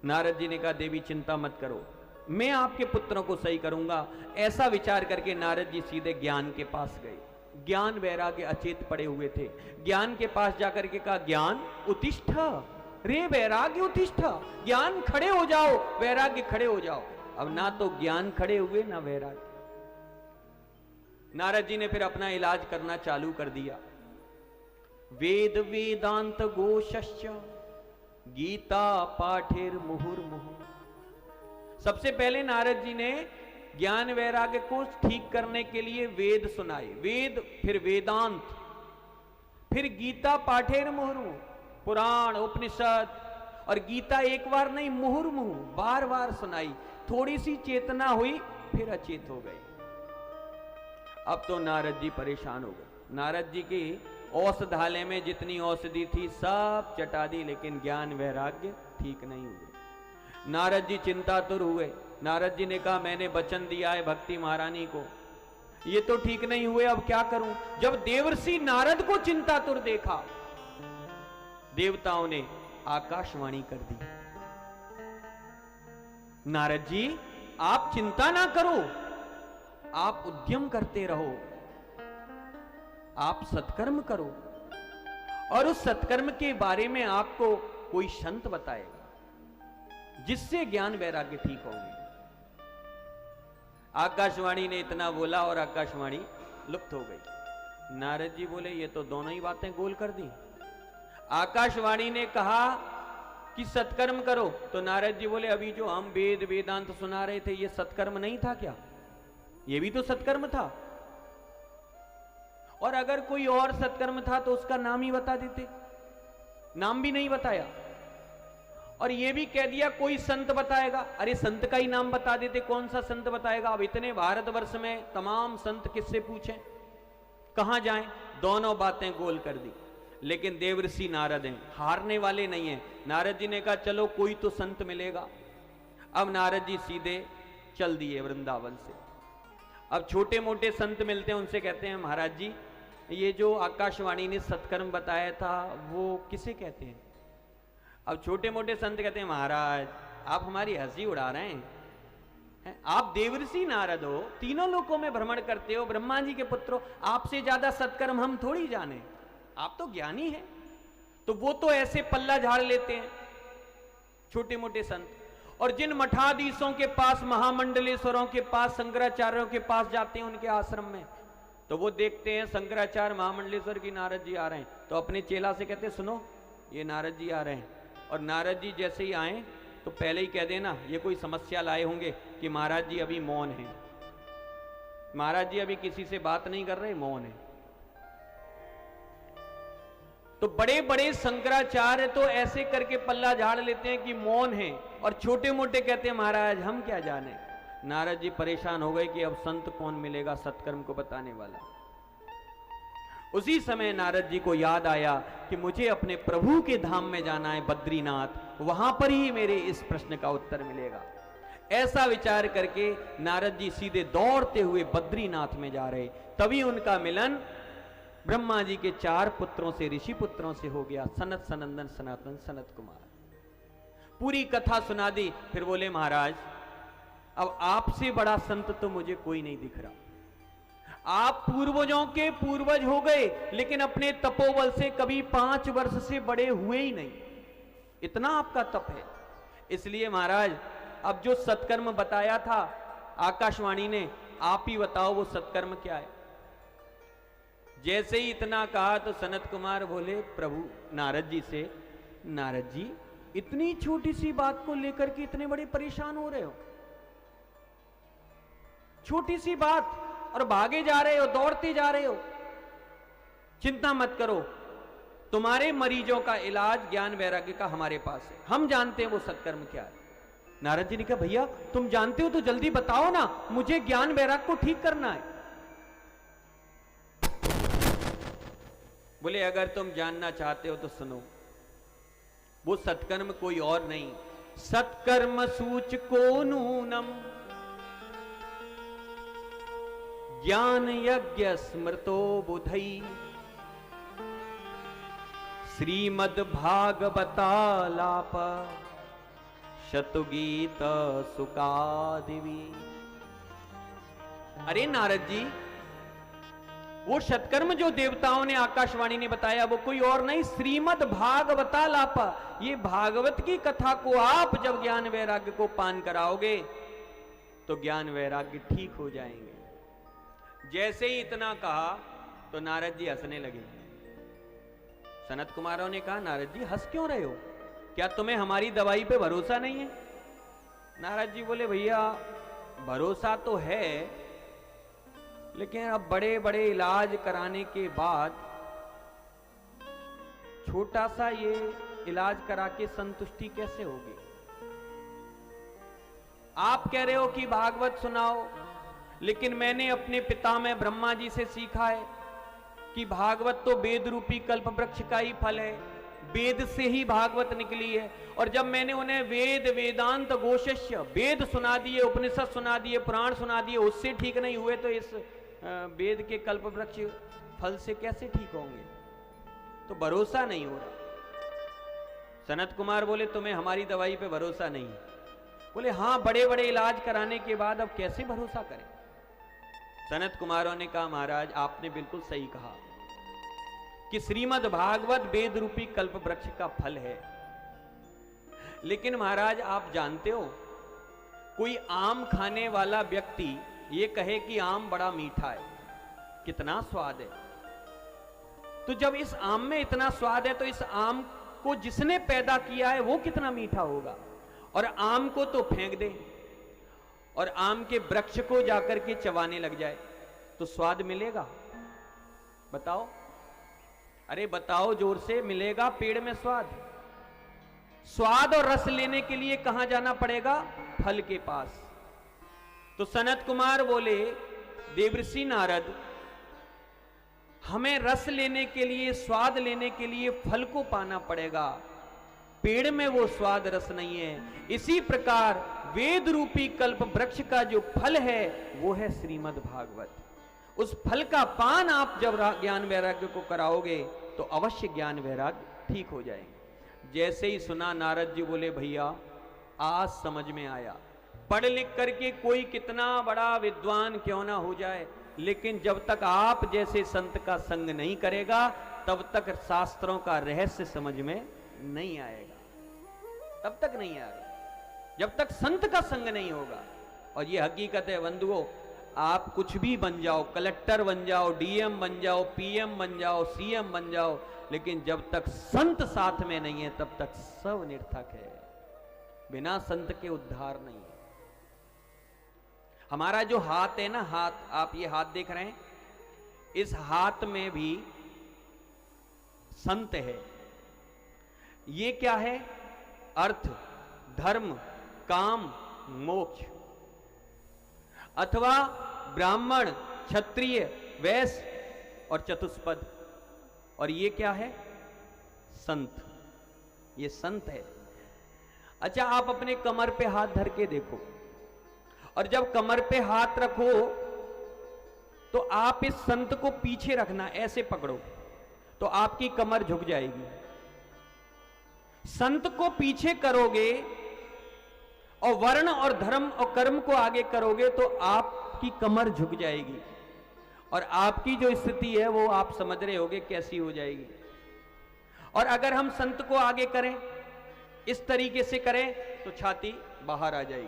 नारद जी ने कहा देवी चिंता मत करो, मैं आपके पुत्रों को सही करूंगा। ऐसा विचार करके नारद जी सीधे ज्ञान के पास गए। ज्ञान वैराग्य अचेत पड़े हुए थे। ज्ञान के पास जाकर के कहा ज्ञान उत्तिष्ठ, रे वैराग्य उत्तिष्ठ। ज्ञान खड़े हो जाओ, वैराग्य खड़े हो जाओ। अब ना तो ज्ञान खड़े हुए ना वैराग्य। नारद जी ने फिर अपना इलाज करना चालू कर दिया। वेद वेदांत गोशश्च गीता पाठेर मुहुर्मुहु। सबसे पहले नारद जी ने ज्ञान वैराग्य को ठीक करने के लिए वेद सुनाए, वेद फिर वेदांत, फिर गीता पाठेर मुहुर्मुहु, पुराण उपनिषद। और गीता एक बार नहीं मुहुर्मुहु बार बार सुनाई। थोड़ी सी चेतना हुई फिर अचेत हो गए। अब तो नारद जी परेशान हो गए। नारद जी की औषधालय में जितनी औषधि थी सब चटा दी, लेकिन ज्ञान वैराग्य ठीक नहीं हुए। नारद जी चिंतातुर हुए। नारद जी ने कहा मैंने वचन दिया है भक्ति महारानी को, ये तो ठीक नहीं हुए, अब क्या करूं। जब देवर्षि नारद को चिंतातुर देखा, देवताओं ने आकाशवाणी कर दी, नारद जी आप चिंता ना करो, आप उद्यम करते रहो, आप सत्कर्म करो, और उस सत्कर्म के बारे में आपको कोई संत बताएगा जिससे ज्ञान वैराग्य ठीक होंगे। आकाशवाणी ने इतना बोला और आकाशवाणी लुप्त हो गई। नारद जी बोले ये तो दोनों ही बातें गोल कर दी। आकाशवाणी ने कहा कि सत्कर्म करो, तो नारद जी बोले अभी जो हम वेद वेदांत सुना रहे थे ये सत्कर्म नहीं था क्या? ये भी तो सत्कर्म था। और अगर कोई और सत्कर्म था तो उसका नाम ही बता देते, नाम भी नहीं बताया। और ये भी कह दिया कोई संत बताएगा, अरे संत का ही नाम बता देते, कौन सा संत बताएगा। अब इतने भारतवर्ष में तमाम संत किससे पूछें, कहां जाएं? दोनों बातें गोल कर दी। लेकिन देवर्षि नारद हैं, हारने वाले नहीं हैं। नारद जी ने कहा चलो कोई तो संत मिलेगा। अब नारद जी सीधे चल दिए वृंदावन से। अब छोटे मोटे संत मिलते हैं, उनसे कहते हैं महाराज जी ये जो आकाशवाणी ने सत्कर्म बताया था वो किसे कहते हैं? अब छोटे मोटे संत कहते हैं महाराज आप हमारी हंसी उड़ा रहे हैं, आप देवर्षि नारद हो, तीनों लोकों में भ्रमण करते हो, ब्रह्मा जी के पुत्र हो, आपसे ज्यादा सत्कर्म हम थोड़ी जाने, आप तो ज्ञानी हैं। तो वो तो ऐसे पल्ला झाड़ लेते हैं छोटे मोटे संत। और जिन मठाधीशों के पास, महामंडलेश्वरों के पास, शंकराचार्यों के पास जाते हैं उनके आश्रम में, तो वो देखते हैं शंकराचार्य महामंडलेश्वर की नारद जी आ रहे हैं, तो अपने चेला से कहते हैं सुनो ये नारद जी आ रहे हैं। और नारद जी जैसे ही आए तो पहले ही कह देना ये कोई समस्या लाए होंगे कि महाराज जी अभी मौन हैं, महाराज जी अभी किसी से बात नहीं कर रहे, मौन है। तो बड़े बड़े शंकराचार्य तो ऐसे करके पल्ला झाड़ लेते हैं कि मौन है, और छोटे मोटे कहते हैं महाराज हम क्या जाने। नारद जी परेशान हो गए कि अब संत कौन मिलेगा सत्कर्म को बताने वाला। उसी समय नारद जी को याद आया कि मुझे अपने प्रभु के धाम में जाना है बद्रीनाथ, वहां पर ही मेरे इस प्रश्न का उत्तर मिलेगा। ऐसा विचार करके नारद जी सीधे दौड़ते हुए बद्रीनाथ में जा रहे। तभी उनका मिलन ब्रह्मा जी के 4 पुत्रों से, ऋषि पुत्रों से हो गया, सनत सनंदन सनातन सनत कुमार। पूरी कथा सुना दी। फिर बोले महाराज अब आपसे बड़ा संत तो मुझे कोई नहीं दिख रहा। आप पूर्वजों के पूर्वज हो गए, लेकिन अपने तपोबल से कभी 5 वर्ष से बड़े हुए ही नहीं, इतना आपका तप है। इसलिए महाराज अब जो सत्कर्म बताया था आकाशवाणी ने, आप ही बताओ वो सत्कर्म क्या है। जैसे ही इतना कहा तो सनत कुमार बोले प्रभु नारद जी से, नारद जी इतनी छोटी सी बात को लेकर के इतने बड़े परेशान हो रहे हो, छोटी सी बात, और भागे जा रहे हो, दौड़ते जा रहे हो। चिंता मत करो, तुम्हारे मरीजों का इलाज ज्ञान वैराग्य का हमारे पास है, हम जानते हैं वो सत्कर्म क्या है। नारद जी ने कहा भैया तुम जानते हो तो जल्दी बताओ ना, मुझे ज्ञान वैराग्य को ठीक करना है। बोले अगर तुम जानना चाहते हो तो सुनो, वो सत्कर्म कोई और नहीं, सत्कर्म सूचको नूनम ज्ञान यज्ञ स्मृतो बुधई श्रीमद् भागवतालाप शतुगीत सुकादिवी। अरे नारद जी, वो सत्कर्म जो देवताओं ने आकाशवाणी ने बताया वो कोई और नहीं, श्रीमद् भागवतालाप। ये भागवत की कथा को आप जब ज्ञान वैराग्य को पान कराओगे तो ज्ञान वैराग्य ठीक हो जाएंगे। जैसे ही इतना कहा तो नारद जी हंसने लगे। सनत कुमारों ने कहा, नारद जी हंस क्यों रहे हो, क्या तुम्हें हमारी दवाई पे भरोसा नहीं है? नारद जी बोले, भैया भरोसा तो है, लेकिन अब बड़े बड़े इलाज कराने के बाद छोटा सा ये इलाज करा के संतुष्टि कैसे होगी? आप कह रहे हो कि भागवत सुनाओ, लेकिन मैंने अपने पितामह ब्रह्मा जी से सीखा है कि भागवत तो वेद रूपी कल्प वृक्ष का ही फल है, वेद से ही भागवत निकली है। और जब मैंने उन्हें वेद वेदांत गोशस्य वेद सुना दिए, उपनिषद सुना दिए, पुराण सुना दिए, उससे ठीक नहीं हुए तो इस वेद के कल्प वृक्ष फल से कैसे ठीक होंगे? तो भरोसा नहीं हो रहा। सनत कुमार बोले, तुम्हें हमारी दवाई पे भरोसा नहीं? बोले, हां, बड़े बड़े इलाज कराने के बाद अब कैसे भरोसा करें? सनत कुमारों ने कहा, महाराज आपने बिल्कुल सही कहा कि श्रीमद् भागवत वेद रूपी कल्प वृक्ष का फल है, लेकिन महाराज आप जानते हो, कोई आम खाने वाला व्यक्ति ये कहे कि आम बड़ा मीठा है, कितना स्वाद है, तो जब इस आम में इतना स्वाद है तो इस आम को जिसने पैदा किया है वो कितना मीठा होगा। और आम को तो फेंक दे और आम के वृक्ष को जाकर के चबाने लग जाए तो स्वाद मिलेगा? बताओ, अरे बताओ जोर से, मिलेगा पेड़ में स्वाद? स्वाद और रस लेने के लिए कहां जाना पड़ेगा? फल के पास। तो सनत कुमार बोले, देवर्षि नारद, हमें रस लेने के लिए, स्वाद लेने के लिए फल को पाना पड़ेगा, पेड़ में वो स्वाद रस नहीं है। इसी प्रकार वेद रूपी कल्प वृक्ष का जो फल है वो है श्रीमद् भागवत। उस फल का पान आप जब ज्ञान वैराग्य को कराओगे तो अवश्य ज्ञान वैराग्य ठीक हो जाएंगे। जैसे ही सुना नारद जी बोले, भैया आज समझ में आया। पढ़ लिख करके कोई कितना बड़ा विद्वान क्यों ना हो जाए, लेकिन जब तक आप जैसे संत का संग नहीं करेगा तब तक शास्त्रों का रहस्य समझ में नहीं आएगा, तब तक नहीं आएगा जब तक संत का संग नहीं होगा। और ये हकीकत है बंधुओं, आप कुछ भी बन जाओ, कलेक्टर बन जाओ, डीएम बन जाओ, पीएम बन जाओ, सीएम बन जाओ, लेकिन जब तक संत साथ में नहीं है तब तक सब निर्थक है। बिना संत के उद्धार नहीं है। हमारा जो हाथ है ना, हाथ, आप ये हाथ देख रहे हैं, इस हाथ में भी संत है। ये क्या है? अर्थ, धर्म, काम, मोक्ष, अथवा ब्राह्मण, क्षत्रिय, वैश्य और चतुष्पद। और ये क्या है? संत। ये संत है। अच्छा, आप अपने कमर पे हाथ धर के देखो, और जब कमर पे हाथ रखो तो आप इस संत को पीछे रखना, ऐसे पकड़ो तो आपकी कमर झुक जाएगी। संत को पीछे करोगे और वर्ण और धर्म और कर्म को आगे करोगे तो आपकी कमर झुक जाएगी, और आपकी जो स्थिति है वो आप समझ रहे होगे कैसी हो जाएगी। और अगर हम संत को आगे करें, इस तरीके से करें, तो छाती बाहर आ जाएगी।